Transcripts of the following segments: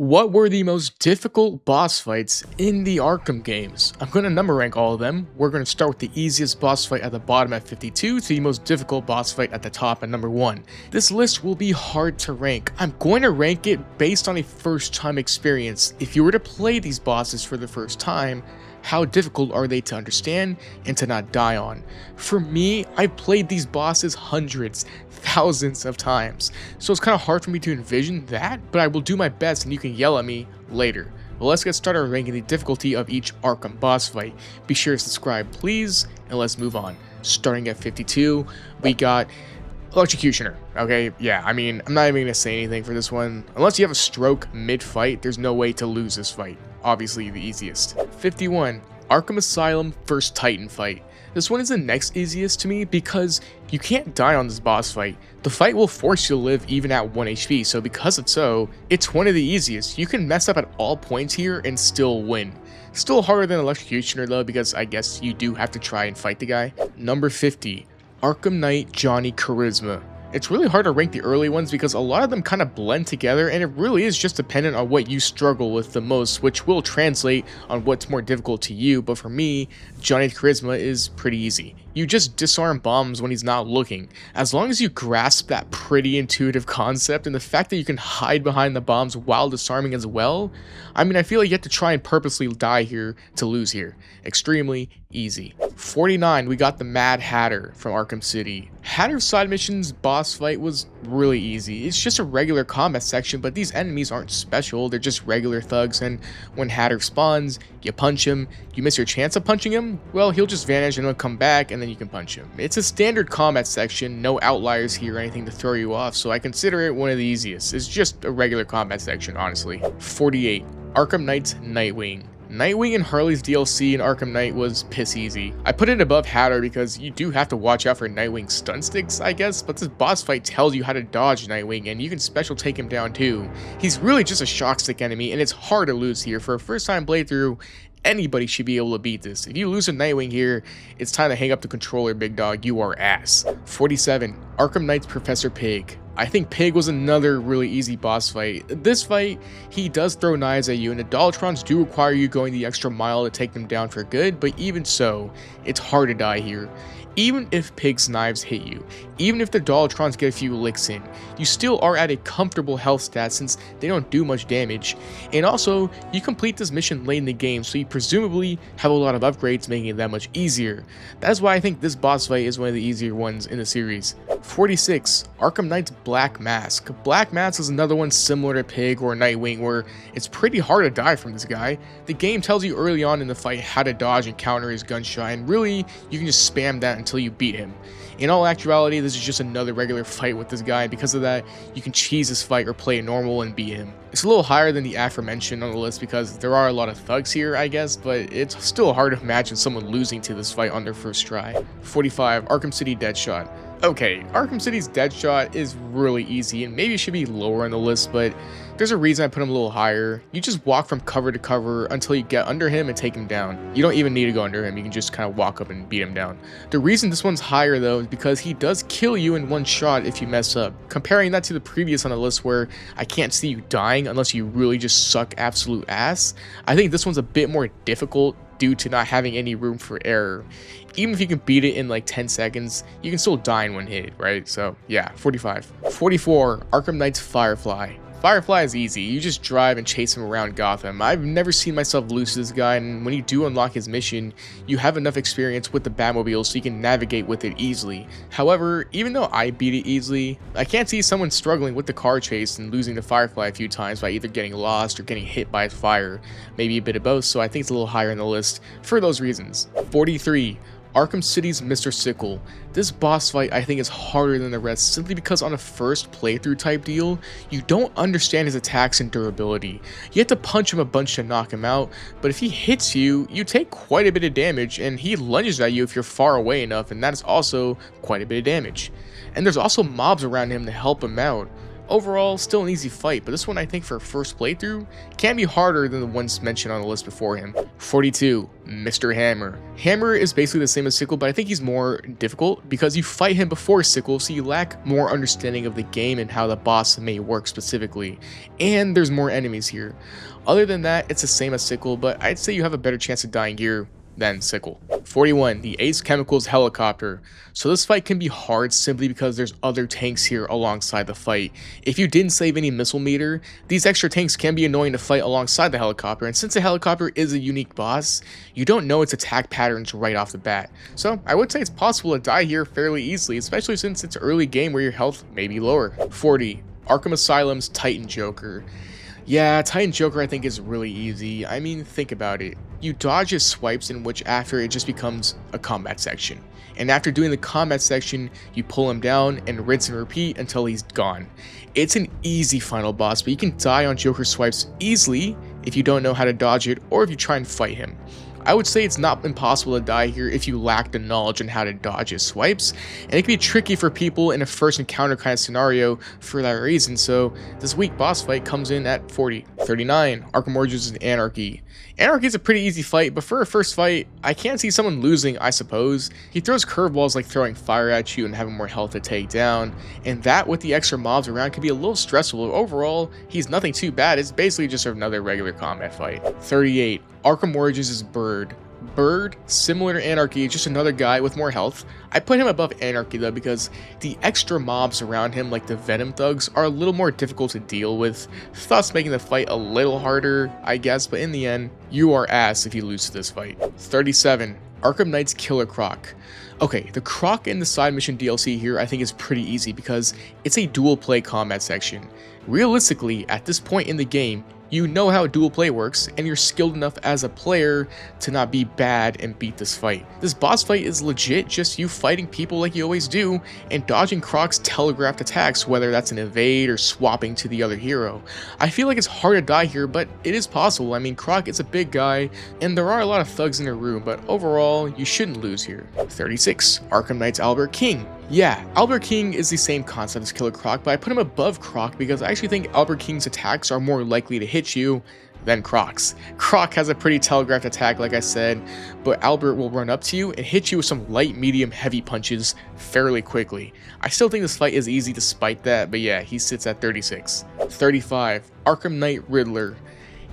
What were the most difficult boss fights in the Arkham games? I'm going to number rank all of them. We're going to start with the easiest boss fight at the bottom at 52 to the most difficult boss fight at the top at number 1. This list will be hard to rank. I'm going to rank it based on a first time experience. If you were to play these bosses for the first time, how difficult are they to understand and to not die on? For me, I've played these bosses hundreds, thousands of times, so it's kind of hard for me to envision that, but I will do my best and you can yell at me later. But let's get started ranking the difficulty of each Arkham boss fight. Be sure to subscribe please, and let's move on. Starting at 52, we got Electrocutioner. Okay, yeah, I mean, I'm not even gonna say anything for this one. Unless you have a stroke mid-fight, there's no way to lose this fight. Obviously the easiest. 51, Arkham Asylum First Titan fight. This one is the next easiest to me because you can't die on this boss fight. The fight will force you to live even at 1 HP, so because it's so, it's one of the easiest. You can mess up at all points here and still win. Still harder than Electrocutioner though, because I guess you do have to try and fight the guy. Number 50, Arkham Knight Johnny Charisma. It's really hard to rank the early ones because a lot of them kind of blend together, and it really is just dependent on what you struggle with the most, which will translate on what's more difficult to you. But for me, Johnny Charisma is pretty easy. You just disarm bombs when he's not looking. As long as you grasp that pretty intuitive concept and the fact that you can hide behind the bombs while disarming as well, I mean, I feel like you have to try and purposely die here to lose here. Extremely easy. 49, we got the Mad Hatter from Arkham City. Hatter's side missions boss fight was really easy. It's just a regular combat section, but these enemies aren't special, they're just regular thugs, and when Hatter spawns, you punch him, you miss your chance of punching him, well, he'll just vanish and he'll come back and then you can punch him. It's a standard combat section, no outliers here or anything to throw you off, so I consider it one of the easiest. It's just a regular combat section, honestly. 48, Arkham Knight's Nightwing. Nightwing and Harley's DLC in Arkham Knight was piss easy. I put it above Hatter because you do have to watch out for Nightwing's stun sticks, I guess, but this boss fight tells you how to dodge Nightwing and you can special take him down too. He's really just a shock stick enemy and it's hard to lose here. For a first time playthrough, anybody should be able to beat this. If you lose a Nightwing here, it's time to hang up the controller, big dog. You are ass. 47, Arkham Knight's Professor Pig. I think Pig was another really easy boss fight. This fight, he does throw knives at you, and the Dolatrons do require you going the extra mile to take them down for good, but even so, it's hard to die here. Even if Pig's knives hit you, even if the Dolatrons get a few licks in, you still are at a comfortable health stat since they don't do much damage. And also, you complete this mission late in the game, so you presumably have a lot of upgrades making it that much easier. That's why I think this boss fight is one of the easier ones in the series. 46, Arkham Knight's Black Mask. Black Mask is another one similar to Pig or Nightwing where it's pretty hard to die from this guy. The game tells you early on in the fight how to dodge and counter his gunshot, and really, you can just spam that until you beat him. In all actuality, this is just another regular fight with this guy, and because of that, you can cheese this fight or play it normal and beat him. It's a little higher than the aforementioned on the list because there are a lot of thugs here, I guess, but it's still hard to imagine someone losing to this fight on their first try. 45, Arkham City Deadshot. Okay, Arkham City's Deadshot is really easy and maybe it should be lower on the list, but there's a reason I put him a little higher. You just walk from cover to cover until you get under him and take him down. You don't even need to go under him, you can just kind of walk up and beat him down. The reason this one's higher though is because he does kill you in one shot if you mess up. Comparing that to the previous on the list where I can't see you dying unless you really just suck absolute ass, I think this one's a bit more difficult due to not having any room for error. Even if you can beat it in like 10 seconds, you can still die in one hit, right? So yeah, 45. 44, Arkham Knight's Firefly. Firefly is easy, you just drive and chase him around Gotham. I've never seen myself lose to this guy, and when you do unlock his mission, you have enough experience with the Batmobile so you can navigate with it easily. However, even though I beat it easily, I can't see someone struggling with the car chase and losing to Firefly a few times by either getting lost or getting hit by fire. Maybe a bit of both, so I think it's a little higher on the list for those reasons. 43. Arkham City's Mr. Sickle. This boss fight I think is harder than the rest simply because on a first playthrough type deal, you don't understand his attacks and durability. You have to punch him a bunch to knock him out, but if he hits you, you take quite a bit of damage and he lunges at you if you're far away enough, and that is also quite a bit of damage. And there's also mobs around him to help him out. Overall, still an easy fight, but this one I think for a first playthrough can be harder than the ones mentioned on the list before him. 42. Mr. Hammer. Hammer is basically the same as Sickle, but I think he's more difficult because you fight him before Sickle, so you lack more understanding of the game and how the boss may work specifically, and there's more enemies here. Other than that, it's the same as Sickle, but I'd say you have a better chance of dying here than Sickle. 41. The Ace Chemicals Helicopter. So this fight can be hard simply because there's other tanks here alongside the fight. If you didn't save any missile meter, these extra tanks can be annoying to fight alongside the helicopter, and since the helicopter is a unique boss, you don't know its attack patterns right off the bat. So I would say it's possible to die here fairly easily, especially since it's early game where your health may be lower. 40. Arkham Asylum's Titan Joker. Yeah, Titan Joker I think is really easy. I mean, think about it. You dodge his swipes, in which after it just becomes a combat section. And after doing the combat section, you pull him down and rinse and repeat until he's gone. It's an easy final boss, but you can die on Joker swipes easily if you don't know how to dodge it or if you try and fight him. I would say it's not impossible to die here if you lack the knowledge on how to dodge his swipes, and it can be tricky for people in a first encounter kind of scenario for that reason, so this weak boss fight comes in at 40. 39. Arkham Origins Anarchy. Anarchy is a pretty easy fight, but for a first fight, I can't see someone losing, I suppose. He throws curveballs like throwing fire at you and having more health to take down, and that with the extra mobs around can be a little stressful. Overall, he's nothing too bad. It's basically just another regular combat fight. 38. Arkham Origins' Bird. Bird, similar to Anarchy, just another guy with more health. I put him above Anarchy though because the extra mobs around him, like the Venom Thugs, are a little more difficult to deal with, thus making the fight a little harder, I guess, but in the end, you are ass if you lose to this fight. 37. Arkham Knight's Killer Croc. Okay, the Croc in the side mission DLC here I think is pretty easy because it's a dual play combat section. Realistically, at this point in the game, you know how dual play works, and you're skilled enough as a player to not be bad and beat this fight. This boss fight is legit just you fighting people like you always do, and dodging Croc's telegraphed attacks, whether that's an evade or swapping to the other hero. I feel like it's hard to die here, but it is possible. I mean, Croc is a big guy, and there are a lot of thugs in the room, but overall, you shouldn't lose here. 36. Arkham Knight's Albert King. Yeah, Albert King is the same concept as Killer Croc, but I put him above Croc because I actually think Albert King's attacks are more likely to hit you than Croc's. Croc has a pretty telegraphed attack, like I said, but Albert will run up to you and hit you with some light, medium, heavy punches fairly quickly. I still think this fight is easy despite that, but yeah, he sits at 36. 35. Arkham Knight Riddler.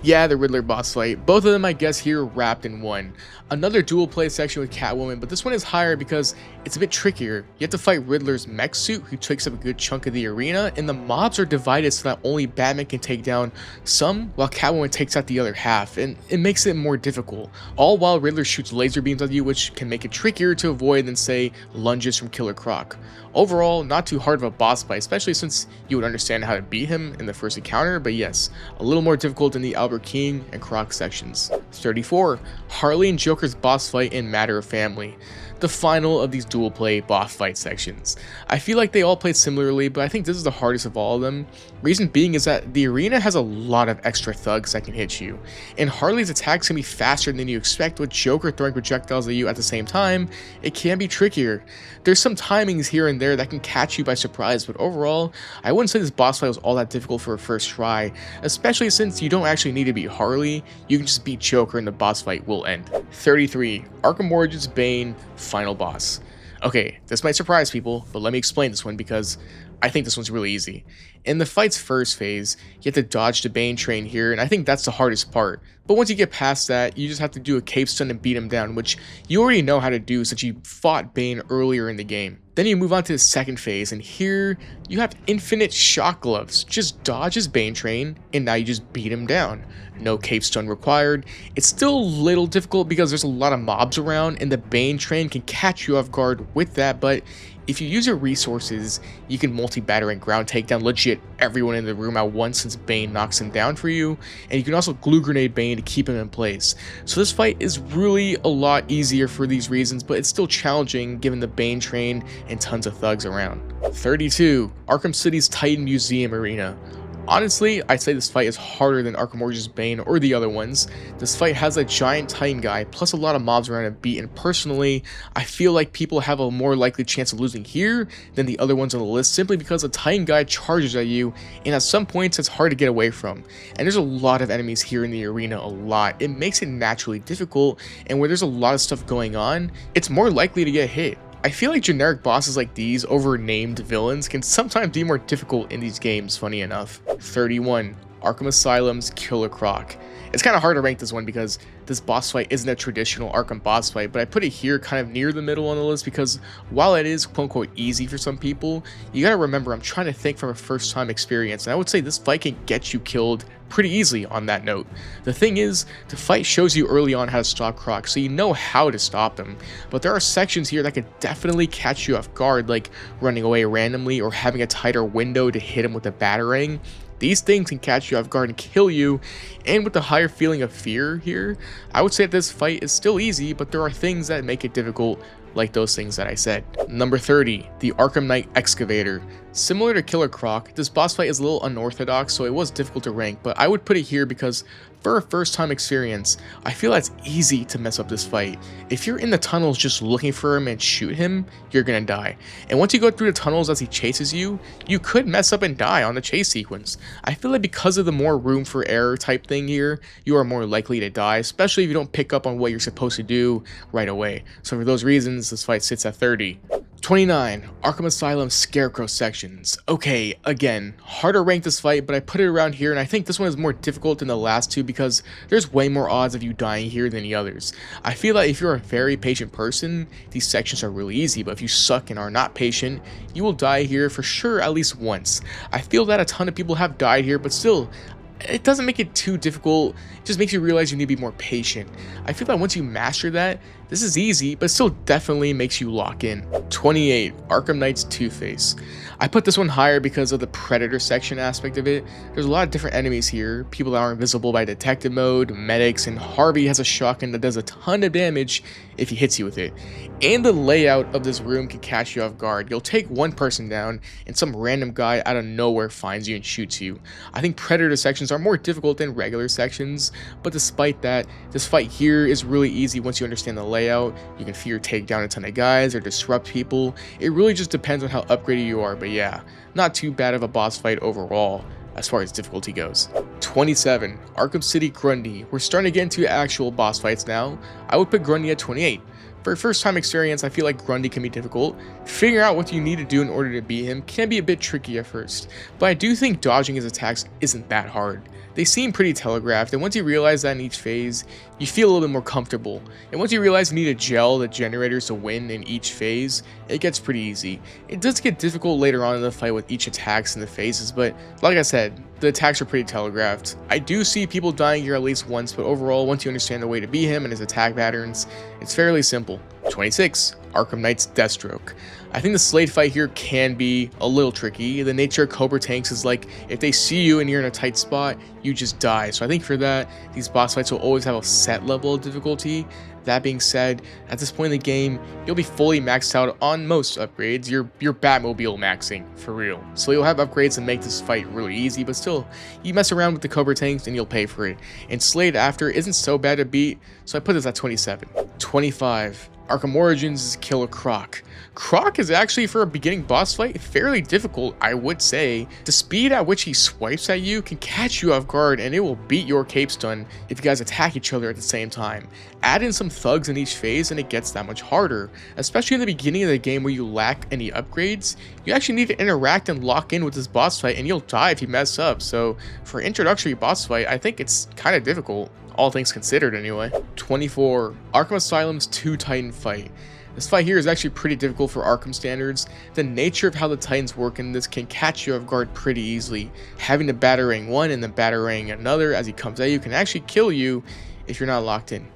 Yeah, the Riddler boss fight. Both of them, I guess, here wrapped in one. Another dual play section with Catwoman, but this one is higher because it's a bit trickier. You have to fight Riddler's mech suit, who takes up a good chunk of the arena, and the mobs are divided so that only Batman can take down some, while Catwoman takes out the other half, and it makes it more difficult. All while Riddler shoots laser beams at you, which can make it trickier to avoid than, say, lunges from Killer Croc. Overall, not too hard of a boss fight, especially since you would understand how to beat him in the first encounter, but yes, a little more difficult than the Albert King and Croc sections. 34. Harley and Joker's boss fight in Matter of Family. The final of these dual play boss fight sections. I feel like they all played similarly, but I think this is the hardest of all of them. Reason being is that the arena has a lot of extra thugs that can hit you, and Harley's attacks can be faster than you expect. With Joker throwing projectiles at you at the same time, it can be trickier. There's some timings here and there that can catch you by surprise, but overall, I wouldn't say this boss fight was all that difficult for a first try, especially since you don't actually need to beat Harley, you can just beat Joker and the boss fight will end. 33. Arkham Origins Bane Final Boss. Okay, this might surprise people, but let me explain this one because I think this one's really easy. In the fight's first phase, you have to dodge the Bane train here, and I think that's the hardest part. But once you get past that, you just have to do a cape stun and beat him down, which you already know how to do since you fought Bane earlier in the game. Then you move on to the second phase, and here you have infinite shock gloves. Just dodge his Bane train, and now you just beat him down. No cape stun required. It's still a little difficult because there's a lot of mobs around, and the Bane train can catch you off guard with that, but if you use your resources, you can multi-batter and ground takedown legit everyone in the room at once since Bane knocks him down for you, and you can also glue grenade Bane to keep him in place. So this fight is really a lot easier for these reasons, but it's still challenging given the Bane train and tons of thugs around. 32. Arkham City's Titan Museum Arena. Honestly, I'd say this fight is harder than Arkham Origins Bane or the other ones. This fight has a giant Titan guy, plus a lot of mobs around to beat, and personally, I feel like people have a more likely chance of losing here than the other ones on the list, simply because the Titan guy charges at you, and at some points it's hard to get away from. And there's a lot of enemies here in the arena, a lot. It makes it naturally difficult, and where there's a lot of stuff going on, it's more likely to get hit. I feel like generic bosses like these over named villains can sometimes be more difficult in these games, funny enough. 31. Arkham Asylum's Killer Croc. It's kind of hard to rank this one because this boss fight isn't a traditional Arkham boss fight, but I put it here kind of near the middle on the list because while it is quote-unquote easy for some people, you gotta remember I'm trying to think from a first-time experience, and I would say this fight can get you killed pretty easily on that note. The thing is, the fight shows you early on how to stop Croc, so you know how to stop him, but there are sections here that could definitely catch you off guard, like running away randomly or having a tighter window to hit him with a batarang. These things can catch you off guard and kill you, and with the higher feeling of fear here, I would say that this fight is still easy, but there are things that make it difficult, like those things that I said. Number 30, the Arkham Knight Excavator. Similar to Killer Croc, this boss fight is a little unorthodox, so it was difficult to rank, but I would put it here because for a first time experience, I feel it's easy to mess up this fight. If you're in the tunnels just looking for him and shoot him, you're gonna die. And once you go through the tunnels as he chases you, you could mess up and die on the chase sequence. I feel like because of the more room for error type thing here, you are more likely to die, especially if you don't pick up on what you're supposed to do right away. So for those reasons, this fight sits at 30. 29. Arkham Asylum Scarecrow sections. Okay, again, hard to rank this fight, but I put it around here, and I think this one is more difficult than the last two because there's way more odds of you dying here than the others. I feel like if you're a very patient person, these sections are really easy, but if you suck and are not patient, you will die here for sure at least once. I feel that a ton of people have died here, but still, it doesn't make it too difficult, it just makes you realize you need to be more patient. I feel like once you master that, this is easy, but still definitely makes you lock in. 28. Arkham Knight's Two-Face. I put this one higher because of the Predator section aspect of it. There's a lot of different enemies here, people that aren't visible by detective mode, medics, and Harvey has a shotgun that does a ton of damage if he hits you with it. And the layout of this room can catch you off guard. You'll take one person down, and some random guy out of nowhere finds you and shoots you. I think Predator sections are more difficult than regular sections, but despite that, this fight here is really easy once you understand the layout. You can fear take down a ton of guys or disrupt people. It really just depends on how upgraded you are, but yeah, not too bad of a boss fight overall as far as difficulty goes. 27. Arkham City Grundy. We're starting to get into actual boss fights now. I would put Grundy at 28. For a first time experience, I feel like Grundy can be difficult. Figuring out what you need to do in order to beat him can be a bit tricky at first, but I do think dodging his attacks isn't that hard. They seem pretty telegraphed, and once you realize that in each phase, you feel a little bit more comfortable. And once you realize you need to gel the generators to win in each phase, it gets pretty easy. It does get difficult later on in the fight with each attacks in the phases, but like I said, the attacks are pretty telegraphed. I do see people dying here at least once, but overall, once you understand the way to beat him and his attack patterns, it's fairly simple. 26. Arkham Knight's Deathstroke. I think the Slade fight here can be a little tricky. The nature of Cobra tanks is like, if they see you and you're in a tight spot, you just die. So I think for that, these boss fights will always have a set level of difficulty. That being said, at this point in the game, you'll be fully maxed out on most upgrades. Your Batmobile maxing, for real. So you'll have upgrades that make this fight really easy, but still, you mess around with the Cobra tanks and you'll pay for it. And Slade after isn't so bad to beat, so I put this at 27. 25. Arkham Origins' Killer Croc. Croc is actually, for a beginning boss fight, fairly difficult, I would say. The speed at which he swipes at you can catch you off guard, and it will beat your cape stun if you guys attack each other at the same time. Add in some thugs in each phase and it gets that much harder, especially in the beginning of the game where you lack any upgrades. You actually need to interact and lock in with this boss fight, and you'll die if you mess up. So for introductory boss fight, I think it's kind of difficult, all things considered anyway. 24. Arkham Asylum's Two Titan Fight. This fight here is actually pretty difficult for Arkham standards. The nature of how the Titans work in this can catch you off guard pretty easily. Having to batarang one and then batarang another as he comes at you can actually kill you if you're not locked in.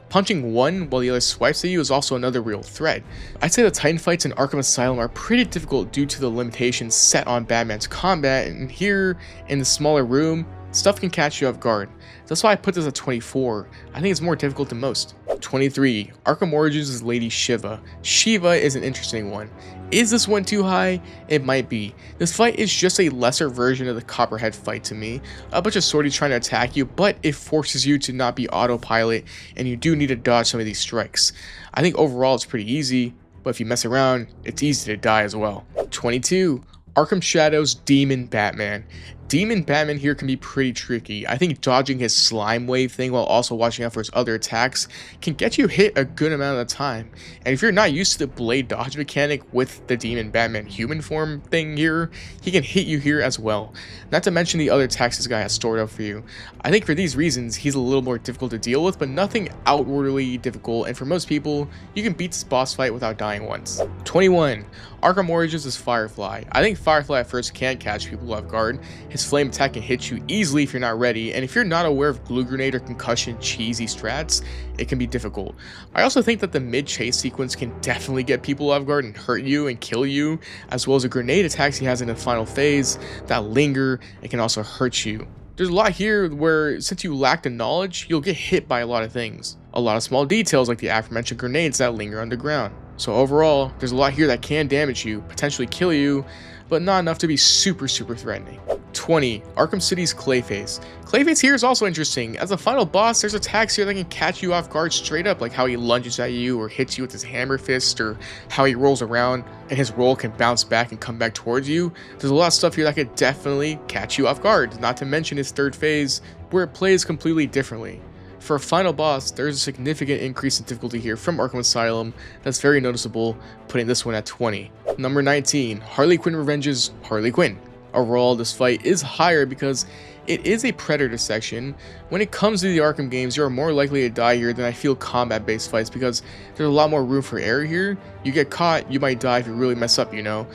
Punching one while the other swipes at you is also another real threat. I'd say the Titan fights in Arkham Asylum are pretty difficult due to the limitations set on Batman's combat, and here in the smaller room, Stuff can catch you off guard. That's why I put this at 24. I think it's more difficult than most. 23. Arkham Origins is Lady Shiva. Shiva is an interesting one. Is this one too high? It might be. This fight is just a lesser version of the Copperhead fight to me. A bunch of swordies trying to attack you, but it forces you to not be autopilot, and you do need to dodge some of these strikes. I think overall it's pretty easy, but if you mess around, it's easy to die as well. 22. Arkham Shadow's Demon Batman. Demon Batman here can be pretty tricky. I think dodging his slime wave thing while also watching out for his other attacks can get you hit a good amount of the time. And if you're not used to the blade dodge mechanic with the Demon Batman human form thing here, he can hit you here as well. Not to mention the other attacks this guy has stored up for you. I think for these reasons, he's a little more difficult to deal with, but nothing outwardly difficult, and for most people, you can beat this boss fight without dying once. 21. Arkham Origins is Firefly. I think Firefly at first can catch people off guard. His flame attack can hit you easily if you're not ready, and if you're not aware of glue grenade or concussion cheesy strats, it can be difficult. I also think that the mid chase sequence can definitely get people off guard and hurt you and kill you, as well as the grenade attacks he has in the final phase that linger and can also hurt you. There's a lot here where, since you lack the knowledge, you'll get hit by a lot of things. A lot of small details like the aforementioned grenades that linger underground. So overall, there's a lot here that can damage you, potentially kill you, but not enough to be super threatening. 20. Arkham City's Clayface. Clayface here is also interesting. As a final boss, there's attacks here that can catch you off guard straight up, like how he lunges at you or hits you with his hammer fist, or how he rolls around and his roll can bounce back and come back towards you. There's a lot of stuff here that could definitely catch you off guard, not to mention his third phase, where it plays completely differently. For a final boss, there's a significant increase in difficulty here from Arkham Asylum that's very noticeable, putting this one at 20. Number 19. Harley Quinn Revenge's Harley Quinn. Overall, this fight is higher because it is a Predator section. When it comes to the Arkham games, you're more likely to die here than I feel combat-based fights because there's a lot more room for error here. You get caught, you might die if you really mess up, you know.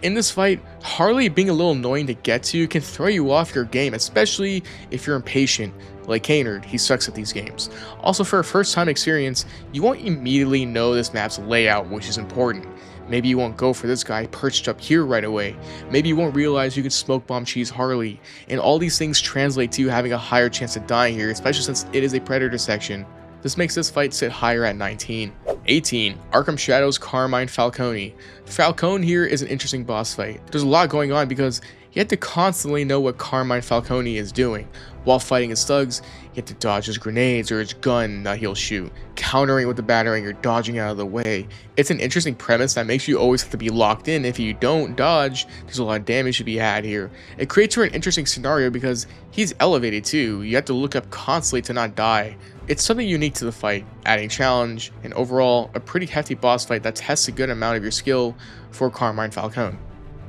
In this fight, Harley being a little annoying to get to can throw you off your game, especially if you're impatient. Like Kaynard, he sucks at these games. Also, for a first time experience, you won't immediately know this map's layout, which is important. Maybe you won't go for this guy perched up here right away. Maybe you won't realize you can smoke bomb cheese Harley. And all these things translate to you having a higher chance of dying here, especially since it is a Predator section. This makes this fight sit higher at 19. 18. Arkham Shadow's Carmine Falcone. Falcone here is an interesting boss fight. There's a lot going on because you have to constantly know what Carmine Falcone is doing. While fighting his thugs, you have to dodge his grenades or his gun that he'll shoot, countering with the battering or dodging out of the way. It's an interesting premise that makes you always have to be locked in. If you don't dodge, there's a lot of damage to be had here. It creates for an interesting scenario because he's elevated too. You have to look up constantly to not die. It's something unique to the fight, adding challenge, and overall, a pretty hefty boss fight that tests a good amount of your skill for Carmine Falcone.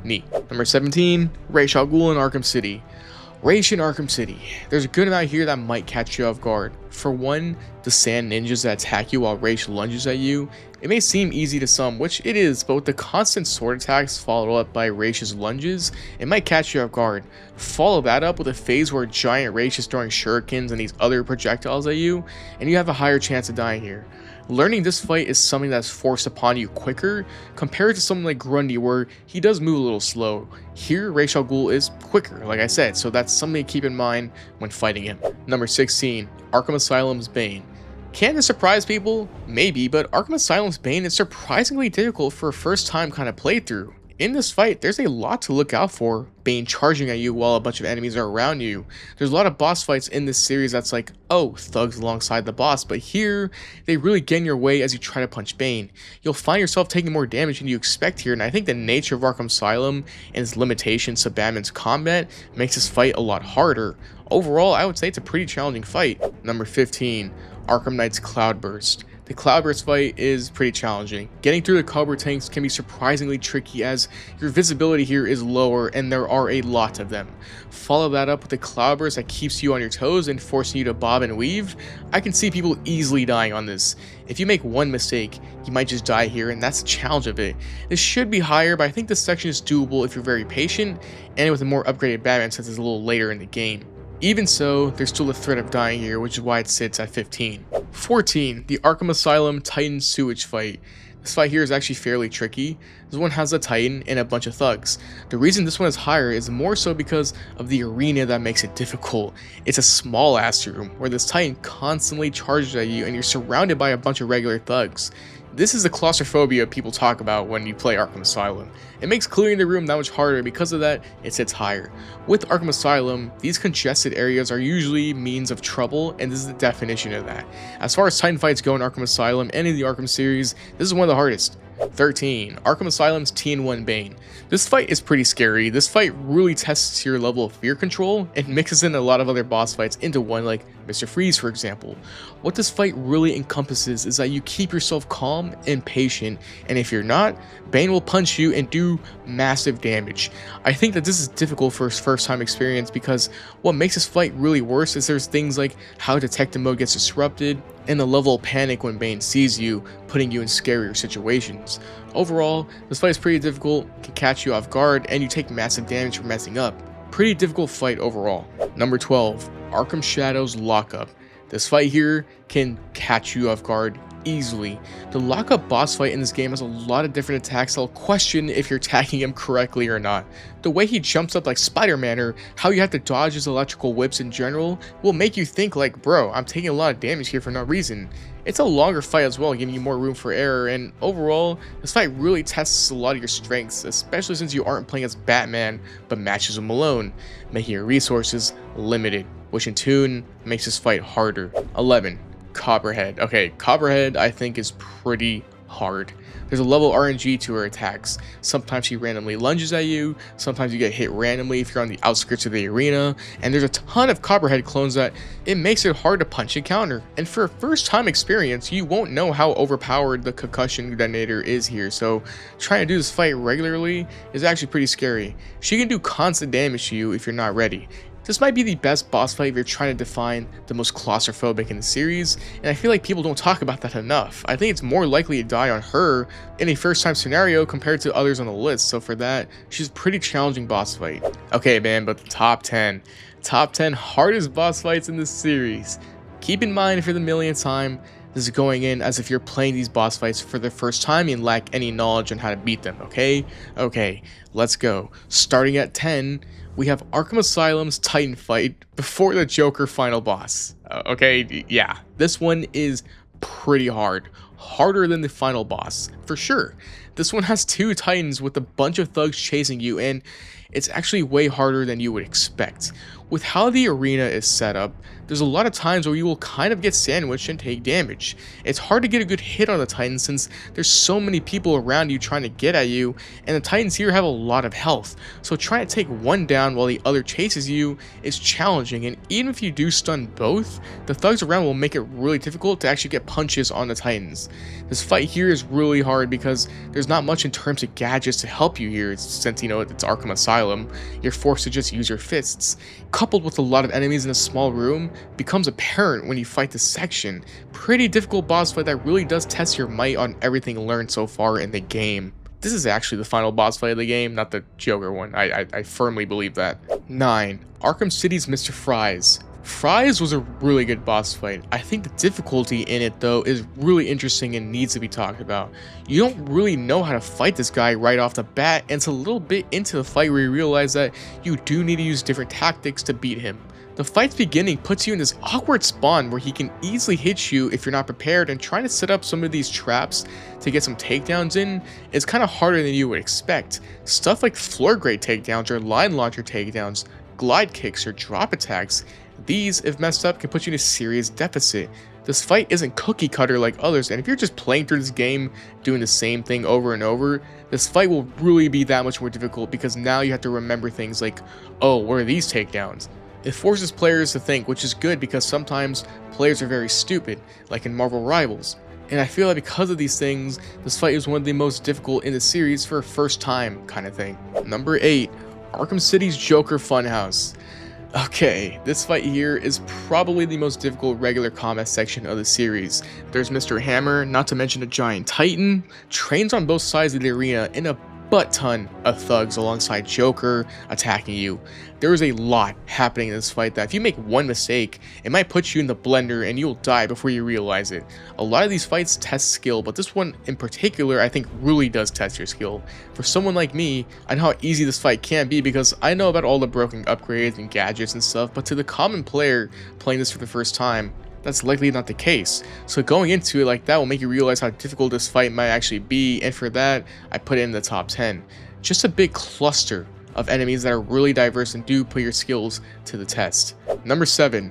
Neat. Number 17, Ra's al Ghul in Arkham City. Ra's in Arkham City. There's a good amount here that might catch you off guard. For one, the sand ninjas that attack you while Ra's lunges at you. It may seem easy to some, which it is, but with the constant sword attacks followed up by Ra's lunges, it might catch you off guard. Follow that up with a phase where giant Ra's is throwing shurikens and these other projectiles at you, and you have a higher chance of dying here. Learning this fight is something that's forced upon you quicker compared to something like Grundy where he does move a little slow. Here, Ra's al Ghul is quicker, like I said, so that's something to keep in mind when fighting him. Number 16, Arkham Asylum's Bane. Can this surprise people? Maybe, but Arkham Asylum's Bane is surprisingly difficult for a first time kind of playthrough. In this fight, there's a lot to look out for. Bane charging at you while a bunch of enemies are around you. There's a lot of boss fights in this series that's like, oh, thugs alongside the boss, but here, they really get in your way as you try to punch Bane. You'll find yourself taking more damage than you expect here, and I think the nature of Arkham Asylum and its limitations to Batman's combat makes this fight a lot harder. Overall, I would say it's a pretty challenging fight. Number 15, Arkham Knight's Cloudburst. The Cloudburst fight is pretty challenging. Getting through the cobra tanks can be surprisingly tricky as your visibility here is lower and there are a lot of them. Follow that up with the Cloudburst that keeps you on your toes and forcing you to bob and weave. I can see people easily dying on this. If you make one mistake, you might just die here, and that's the challenge of it. This should be higher, but I think this section is doable if you're very patient and with a more upgraded Batman since it's a little later in the game. Even so, there's still a threat of dying here, which is why it sits at 15. 14. The Arkham Asylum Titan Sewage Fight. This fight here is actually fairly tricky. This one has a Titan and a bunch of thugs. The reason this one is higher is more so because of the arena that makes it difficult. It's a small ass room where this Titan constantly charges at you and you're surrounded by a bunch of regular thugs. This is the claustrophobia people talk about when you play Arkham Asylum. It makes clearing the room that much harder. Because of that, it sits higher. With Arkham Asylum, these congested areas are usually means of trouble, and this is the definition of that. As far as Titan fights go in Arkham Asylum and in the Arkham series, this is one of the hardest. 13. Arkham Asylum's T-1 Bane. This fight is pretty scary. This fight really tests your level of fear control and mixes in a lot of other boss fights into one, like Mr. Freeze for example. What this fight really encompasses is that you keep yourself calm and patient, and if you're not, Bane will punch you and do massive damage. I think that this is difficult for his first time experience because what makes this fight really worse is there's things like how detective mode gets disrupted and the level of panic when Bane sees you, putting you in scarier situations. Overall, this fight is pretty difficult, can catch you off guard, and you take massive damage for messing up. Pretty difficult fight overall. Number 12, Arkham Shadow's Lockup. This fight here can catch you off guard easily. The lockup boss fight in this game has a lot of different attacks. I'll question if you're attacking him correctly or not. The way he jumps up like Spider-Man, or how you have to dodge his electrical whips in general, will make you think like, bro, I'm taking a lot of damage here for no reason. It's a longer fight as well, giving you more room for error, and overall, this fight really tests a lot of your strengths, especially since you aren't playing as Batman, but matches him alone, making your resources limited, which in turn makes this fight harder. 11. Copperhead. Okay, Copperhead I think is pretty hard. There's a level of RNG to her attacks. Sometimes she randomly lunges at you, sometimes you get hit randomly if you're on the outskirts of the arena, and there's a ton of Copperhead clones that it makes it hard to punch and counter. And for a first time experience, you won't know how overpowered the concussion detonator is here, so trying to do this fight regularly is actually pretty scary. She can do constant damage to you if you're not ready. This might be the best boss fight if you're trying to define the most claustrophobic in the series, and I feel like people don't talk about that enough. I think it's more likely to die on her in a first time scenario compared to others on the list, so for that, she's a pretty challenging boss fight. Okay man, but the top 10. Top 10 hardest boss fights in this series. Keep in mind for the millionth time, this is going in as if you're playing these boss fights for the first time and lack any knowledge on how to beat them, okay? Okay, let's go. Starting at 10, we have Arkham Asylum's Titan fight before the Joker final boss. Okay, yeah, this one is pretty hard. Harder than the final boss, for sure. This one has two Titans with a bunch of thugs chasing you, and it's actually way harder than you would expect. With how the arena is set up, there's a lot of times where you will kind of get sandwiched and take damage. It's hard to get a good hit on the Titans since there's so many people around you trying to get at you, and the Titans here have a lot of health. So trying to take one down while the other chases you is challenging, and even if you do stun both, the thugs around will make it really difficult to actually get punches on the Titans. This fight here is really hard because there's not much in terms of gadgets to help you here, since you know it's Arkham Asylum. You're forced to just use your fists. Coupled with a lot of enemies in a small room, becomes apparent when you fight this section. Pretty difficult boss fight that really does test your might on everything learned so far in the game. This is actually the final boss fight of the game, not the Joker one. I firmly believe that. 9. Arkham City's Mr. Freeze. Freeze was a really good boss fight. I think the difficulty in it though is really interesting and needs to be talked about. You don't really know how to fight this guy right off the bat, and it's a little bit into the fight where you realize that you do need to use different tactics to beat him. The fight's beginning puts you in this awkward spawn where he can easily hit you if you're not prepared, and trying to set up some of these traps to get some takedowns in is kind of harder than you would expect. Stuff like floor grade takedowns or line launcher takedowns, glide kicks or drop attacks, these, if messed up, can put you in a serious deficit. This fight isn't cookie cutter like others, and if you're just playing through this game doing the same thing over and over, this fight will really be that much more difficult because now you have to remember things like, oh, what are these takedowns? It forces players to think, which is good because sometimes players are very stupid, like in Marvel Rivals. And I feel like because of these things, this fight is one of the most difficult in the series for a first time kind of thing. Number 8, Arkham City's Joker Funhouse. Okay, this fight here is probably the most difficult regular combat section of the series. There's Mr. Hammer, not to mention a giant Titan, trains on both sides of the arena, and a butt ton of thugs alongside Joker attacking you. There is a lot happening in this fight that if you make one mistake, it might put you in the blender and you'll die before you realize it. A lot of these fights test skill, but this one in particular I think really does test your skill. For someone like me, I know how easy this fight can be because I know about all the broken upgrades and gadgets and stuff, but to the common player playing this for the first time, that's likely not the case. So going into it like that will make you realize how difficult this fight might actually be, and for that, I put it in the top 10. Just a big cluster of enemies that are really diverse and do put your skills to the test. Number 7.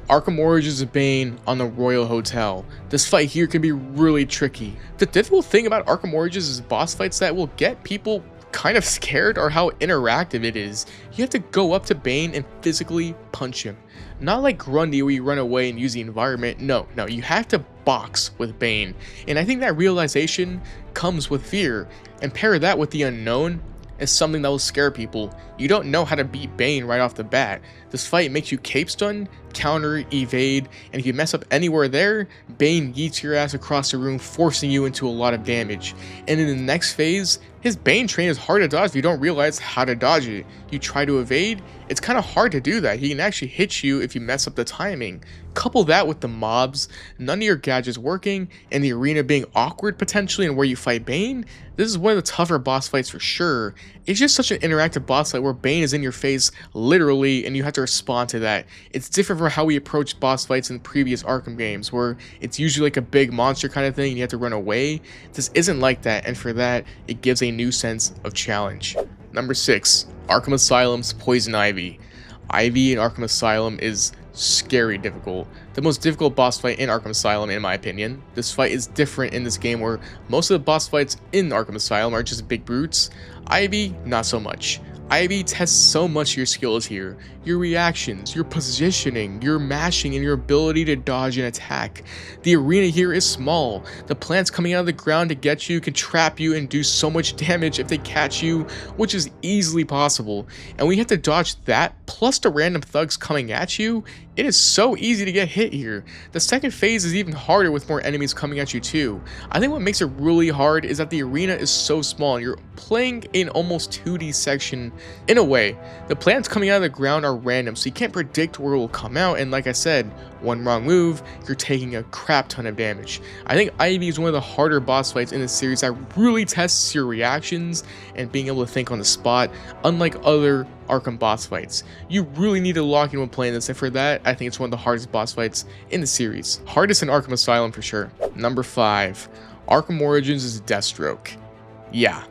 Arkham Origins Bane on the Royal Hotel. This fight here can be really tricky. The difficult thing about Arkham Origins is boss fights that will get people kind of scared or how interactive it is. You have to go up to Bane and physically punch him. Not like Grundy where you run away and use the environment. No, you have to box with Bane. And I think that realization comes with fear. And pair that with the unknown is something that will scare people. You don't know how to beat Bane right off the bat. This fight makes you cape stun, counter, evade, and if you mess up anywhere there, Bane yeets your ass across the room, forcing you into a lot of damage. And in the next phase, his Bane train is hard to dodge if you don't realize how to dodge it. You try to evade, it's kind of hard to do that. He can actually hit you if you mess up the timing. Couple that with the mobs, none of your gadgets working, and the arena being awkward potentially and where you fight Bane, this is one of the tougher boss fights for sure. It's just such an interactive boss fight where Bane is in your face literally and you have to respond to that. It's different from how we approach boss fights in previous Arkham games where it's usually like a big monster kind of thing and you have to run away. This isn't like that, and for that, it gives a new sense of challenge. Number 6. Arkham Asylum's Poison Ivy. Ivy in Arkham Asylum is scary difficult. The most difficult boss fight in Arkham Asylum in my opinion. This fight is different in this game where most of the boss fights in Arkham Asylum are just big brutes. Ivy, not so much. Ivy tests so much of your skills here. Your reactions, your positioning, your mashing, and your ability to dodge and attack. The arena here is small. The plants coming out of the ground to get you can trap you and do so much damage if they catch you, which is easily possible. And when you have to dodge that, plus the random thugs coming at you, it is so easy to get hit here. The second phase is even harder with more enemies coming at you too. I think what makes it really hard is that the arena is so small and you're playing in almost 2D section in a way. The plants coming out of the ground are random, so you can't predict where it will come out, and like I said, one wrong move, you're taking a crap ton of damage. I think Ivy is one of the harder boss fights in this series that really tests your reactions and being able to think on the spot, unlike other Arkham boss fights. You really need to lock in when playing this, and for that, I think it's one of the hardest boss fights in the series. Hardest in Arkham Asylum for sure. Number 5. Arkham Origins is Deathstroke. Yeah.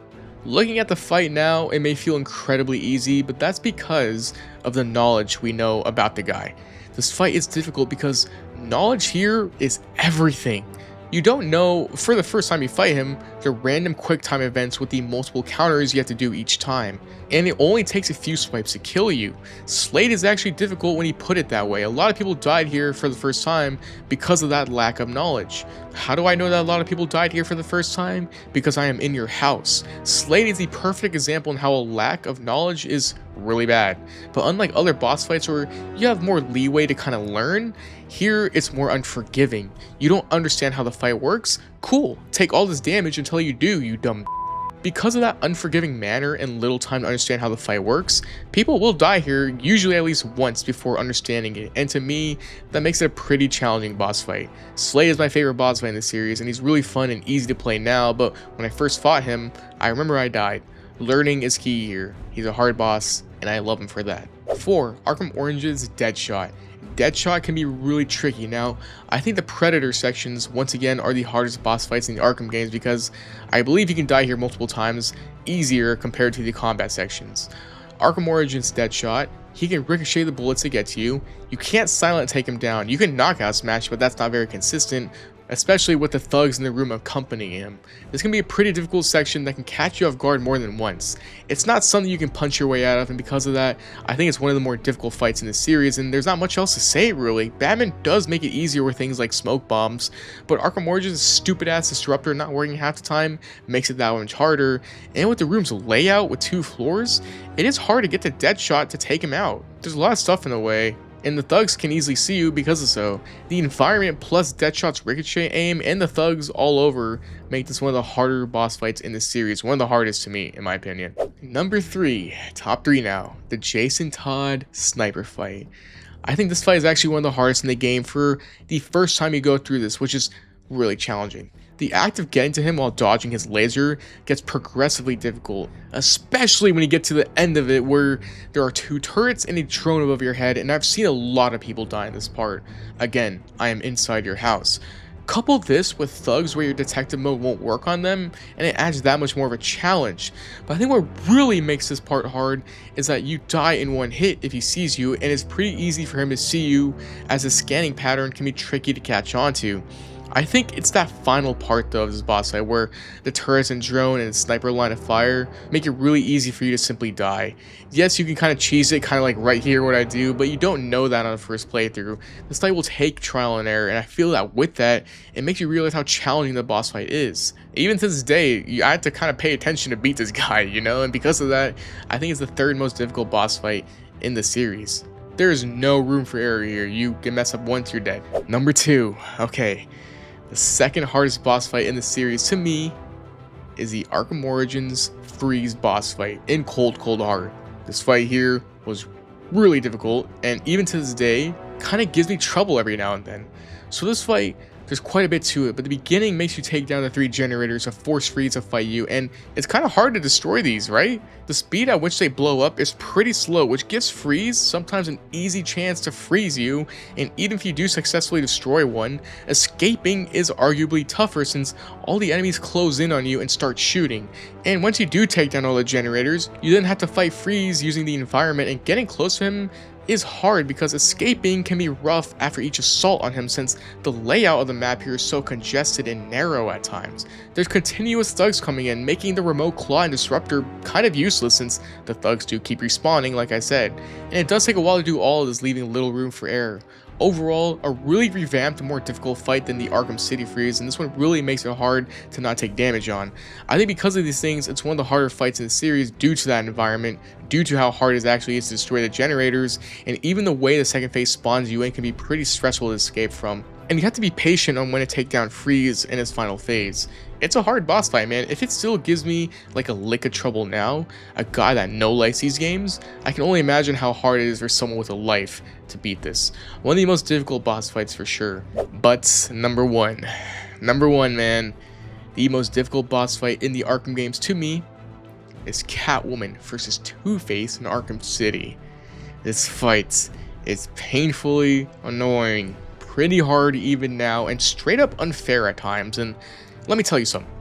Looking at the fight now, it may feel incredibly easy, but that's because of the knowledge we know about the guy. This fight is difficult because knowledge here is everything. You don't know, for the first time you fight him, the random quick time events with the multiple counters you have to do each time. And it only takes a few swipes to kill you. Slade is actually difficult when you put it that way. A lot of people died here for the first time because of that lack of knowledge. How do I know that a lot of people died here for the first time? Because I am in your house. Slade is the perfect example in how a lack of knowledge is really bad. But unlike other boss fights where you have more leeway to kind of learn, here it's more unforgiving. You don't understand how the fight works? Cool, take all this damage until you do, you dumb. Because of that unforgiving manner and little time to understand how the fight works, people will die here usually at least once before understanding it, and to me, that makes it a pretty challenging boss fight. Slade is my favorite boss fight in the series, and he's really fun and easy to play now, but when I first fought him, I remember I died. Learning is key here. He's a hard boss, and I love him for that. 4. Arkham Orange's Deadshot. Deadshot can be really tricky. Now, I think the Predator sections, once again, are the hardest boss fights in the Arkham games because I believe you can die here multiple times easier compared to the combat sections. Arkham Origins Deadshot, he can ricochet the bullets to get to you. You can't silent take him down. You can knockout smash, but that's not very consistent, especially with the thugs in the room accompanying him. This can be a pretty difficult section that can catch you off guard more than once. It's not something you can punch your way out of, and because of that, I think it's one of the more difficult fights in the series, and there's not much else to say really. Batman does make it easier with things like smoke bombs, but Arkham Origins' stupid ass disruptor not working half the time makes it that much harder, and with the room's layout with 2 floors, it is hard to get the Deadshot to take him out. There's a lot of stuff in the way. and the thugs can easily see you because of so. The environment plus Deadshot's ricochet aim and the thugs all over make this one of the harder boss fights in the series, one of the hardest to me in my opinion. Number 3, top 3 now, the Jason Todd sniper fight. I think this fight is actually one of the hardest in the game for the first time you go through this, which is really challenging. The act of getting to him while dodging his laser gets progressively difficult, especially when you get to the end of it where there are 2 turrets and a drone above your head, and I've seen a lot of people die in this part. Again, I am inside your house. Couple this with thugs where your detective mode won't work on them, and it adds that much more of a challenge. But I think what really makes this part hard is that you die in one hit if he sees you, and it's pretty easy for him to see you, as the scanning pattern can be tricky to catch onto. I think it's that final part though of this boss fight where the turrets and drone and sniper line of fire make it really easy for you to simply die. Yes, you can kind of cheese it, kind of like right here what I do, but you don't know that on the first playthrough. This fight will take trial and error, and I feel that with that, it makes you realize how challenging the boss fight is. Even to this day, I have to kind of pay attention to beat this guy, you know, and because of that, I think it's the 3rd most difficult boss fight in the series. There is no room for error here. You can mess up once, you're dead. Number 2, okay. The 2nd hardest boss fight in the series to me is the Arkham Origins Freeze boss fight in Cold Heart. This fight here was really difficult, and even to this day, kind of gives me trouble every now and then. So this fight, there's quite a bit to it, but the beginning makes you take down the 3 generators of force freeze to fight you, and it's kind of hard to destroy these, right? The speed at which they blow up is pretty slow, which gives freeze sometimes an easy chance to freeze you, and even if you do successfully destroy one, escaping is arguably tougher since all the enemies close in on you and start shooting. And once you do take down all the generators, you then have to fight freeze using the environment, and getting close to him is hard because escaping can be rough after each assault on him since the layout of the map here is so congested and narrow at times. There's continuous thugs coming in, making the remote claw and disruptor kind of useless since the thugs do keep respawning like I said, and it does take a while to do all of this, leaving little room for error. Overall, a really revamped and more difficult fight than the Arkham City Freeze, and this one really makes it hard to not take damage on. I think because of these things, it's one of the harder fights in the series due to that environment, due to how hard it actually is to destroy the generators, and even the way the second phase spawns you in can be pretty stressful to escape from. And you have to be patient on when to take down Freeze in his final phase. It's a hard boss fight, man. If it still gives me like a lick of trouble now, a guy that no-likes these games, I can only imagine how hard it is for someone with a life to beat this. One of the most difficult boss fights for sure. But number one, man, the most difficult boss fight in the Arkham games to me is Catwoman versus Two-Face in Arkham City. This fight is painfully annoying, pretty hard even now, and straight up unfair at times. And let me tell you something.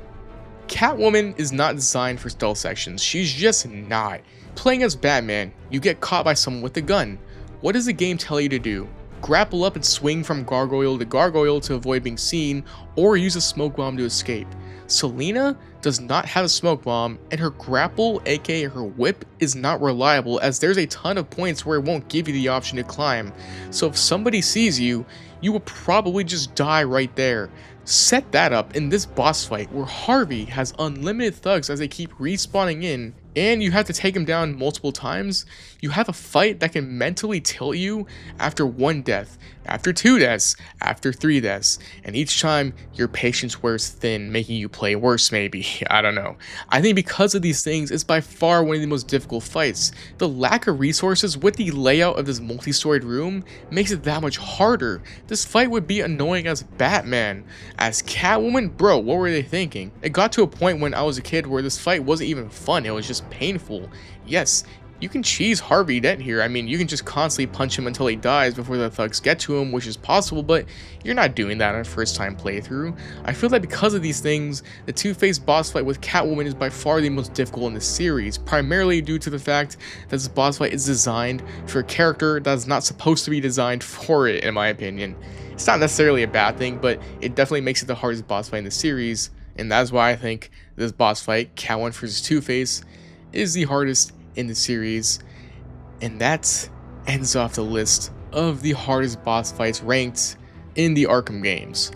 Catwoman is not designed for stealth sections. She's just not. Playing as Batman, you get caught by someone with a gun. What does the game tell you to do? Grapple up and swing from gargoyle to gargoyle to avoid being seen, or use a smoke bomb to escape. Selena does not have a smoke bomb, and her grapple, aka her whip, is not reliable as there's a ton of points where it won't give you the option to climb. So if somebody sees you, you will probably just die right there. Set that up in this boss fight where Harvey has unlimited thugs as they keep respawning in, and you have to take him down multiple times. You have a fight that can mentally tilt you after 1 death, after 2 deaths, after 3 deaths, and each time your patience wears thin, making you play worse maybe. I don't know. I think because of these things, it's by far one of the most difficult fights. The lack of resources with the layout of this multi-storied room makes it that much harder. This fight would be annoying as Batman. As Catwoman, bro, what were they thinking? It got to a point when I was a kid where this fight wasn't even fun, it was just painful. Yes, you can cheese Harvey Dent here. I mean, you can just constantly punch him until he dies before the thugs get to him, which is possible, but you're not doing that on a first time playthrough. I feel that because of these things, the Two-Face boss fight with Catwoman is by far the most difficult in the series, primarily due to the fact that this boss fight is designed for a character that is not supposed to be designed for it, in my opinion. It's not necessarily a bad thing, but it definitely makes it the hardest boss fight in the series, and that's why I think this boss fight, Catwoman vs. Two-Face, is the hardest in the series. And that ends off the list of the hardest boss fights ranked in the Arkham games.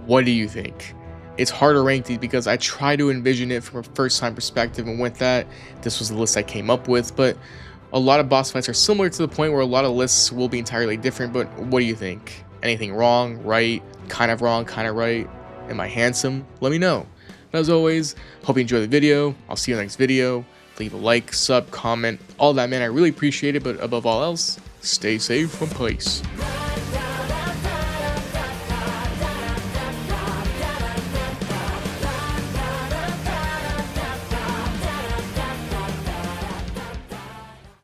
What do you think? It's hard to rank these because I try to envision it from a first time perspective, and with that, this was the list I came up with, but A lot of boss fights are similar to the point where a lot of lists will be entirely different, but what do you think? Anything wrong, right, kind of right? Am I handsome? Let me know. But as always, hope you enjoyed the video. I'll see you in the next video. Leave a like, sub, comment, all that, man. I really appreciate it, but above all else, stay safe and peace.